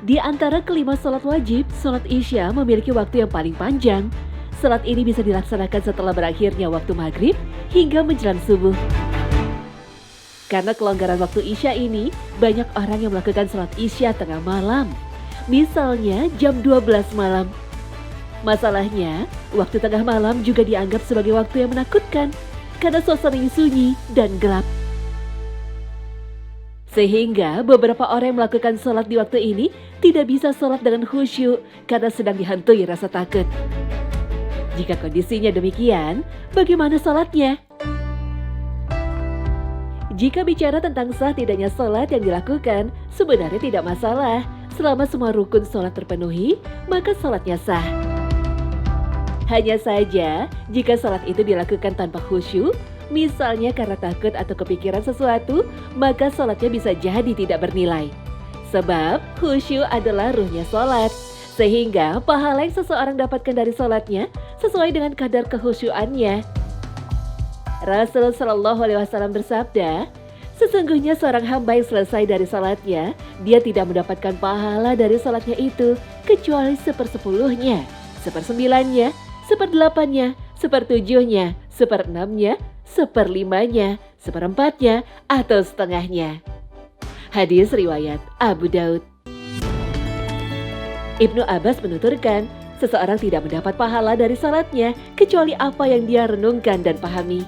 Di antara kelima sholat wajib, sholat Isya memiliki waktu yang paling panjang. Sholat ini bisa dilaksanakan setelah berakhirnya waktu maghrib hingga menjelang subuh. Karena kelonggaran waktu Isya ini, banyak orang yang melakukan sholat Isya tengah malam. Misalnya jam 12 malam. Masalahnya, waktu tengah malam juga dianggap sebagai waktu yang menakutkan karena suasananya sunyi dan gelap. Sehingga beberapa orang yang melakukan sholat di waktu ini tidak bisa sholat dengan khusyuk karena sedang dihantui rasa takut. Jika kondisinya demikian, bagaimana sholatnya? Jika bicara tentang sah tidaknya sholat yang dilakukan, sebenarnya tidak masalah. Selama semua rukun sholat terpenuhi, maka sholatnya sah. Hanya saja, jika sholat itu dilakukan tanpa khusyuk, misalnya karena takut atau kepikiran sesuatu, maka sholatnya bisa jadi tidak bernilai. Sebab khusyuk adalah ruhnya sholat, sehingga pahala yang seseorang dapatkan dari sholatnya sesuai dengan kadar kekhusyuannya. Rasul Shallallahu Alaihi Wasallam bersabda, sesungguhnya seorang hamba yang selesai dari sholatnya, dia tidak mendapatkan pahala dari sholatnya itu kecuali 1/10-nya, 1/9-nya, 1/8-nya, 1/7-nya, 1/6-nya, 1/5-nya, 1/4-nya, atau setengahnya. Hadis riwayat Abu Daud. Ibnu Abbas menuturkan, seseorang tidak mendapat pahala dari salatnya kecuali apa yang dia renungkan dan pahami.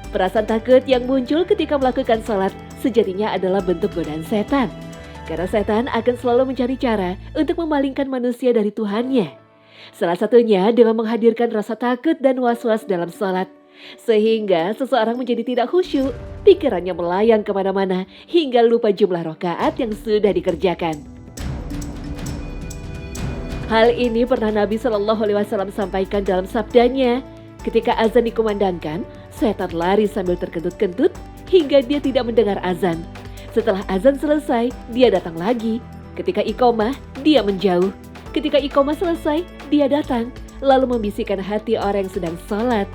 Perasaan takut yang muncul ketika melakukan salat sejatinya adalah bentuk godaan setan. Karena setan akan selalu mencari cara untuk memalingkan manusia dari Tuhannya. Salah satunya dengan menghadirkan rasa takut dan was-was dalam salat. Sehingga seseorang menjadi tidak khusyuk, pikirannya melayang kemana-mana hingga lupa jumlah rakaat yang sudah dikerjakan. Hal ini pernah Nabi Shallallahu Alaihi Wasallam sampaikan dalam sabdanya. Ketika azan dikumandangkan, setan lari sambil terkentut-kentut hingga dia tidak mendengar azan. Setelah azan selesai, dia datang lagi. Ketika iqomah, dia menjauh. Ketika iqomah selesai, dia datang, lalu membisikkan hati orang yang sedang sholat.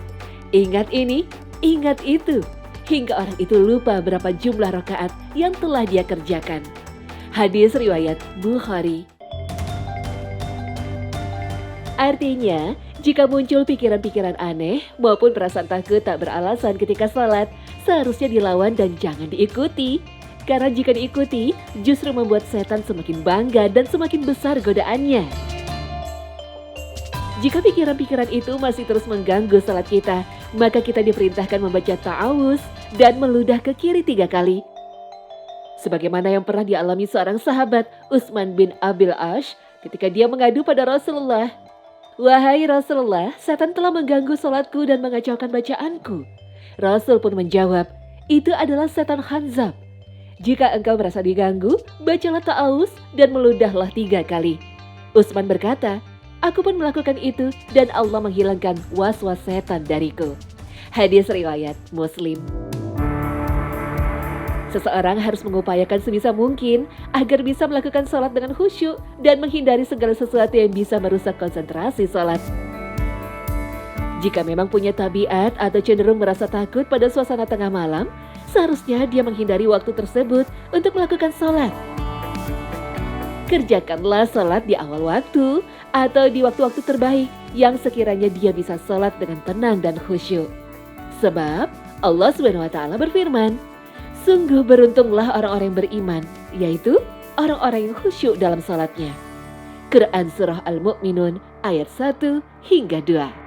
Ingat ini, ingat itu, hingga orang itu lupa berapa jumlah rakaat yang telah dia kerjakan. Hadis riwayat Bukhari. Artinya, jika muncul pikiran-pikiran aneh maupun perasaan takut tak beralasan ketika salat, seharusnya dilawan dan jangan diikuti. Karena jika diikuti, justru membuat setan semakin bangga dan semakin besar godaannya. Jika pikiran-pikiran itu masih terus mengganggu salat kita, maka kita diperintahkan membaca ta'awuz dan meludah ke kiri 3 kali. Sebagaimana yang pernah dialami seorang sahabat, Utsman bin Abil Ash, ketika dia mengadu pada Rasulullah. Wahai Rasulullah, setan telah mengganggu salatku dan mengacaukan bacaanku. Rasul pun menjawab, itu adalah setan khanzab. Jika engkau merasa diganggu, bacalah ta'awuz dan meludahlah 3 kali. Utsman berkata, aku pun melakukan itu dan Allah menghilangkan was-was setan dariku. Hadis riwayat Muslim. Seseorang harus mengupayakan sebisa mungkin agar bisa melakukan sholat dengan khusyuk dan menghindari segala sesuatu yang bisa merusak konsentrasi sholat. Jika memang punya tabiat atau cenderung merasa takut pada suasana tengah malam, seharusnya dia menghindari waktu tersebut untuk melakukan sholat. Kerjakanlah sholat di awal waktu atau di waktu-waktu terbaik yang sekiranya dia bisa sholat dengan tenang dan khusyuk. Sebab Allah SWT berfirman, sungguh beruntunglah orang-orang yang beriman, yaitu orang-orang yang khusyuk dalam salatnya. Quran Surah Al-Mu'minun ayat 1 hingga 2.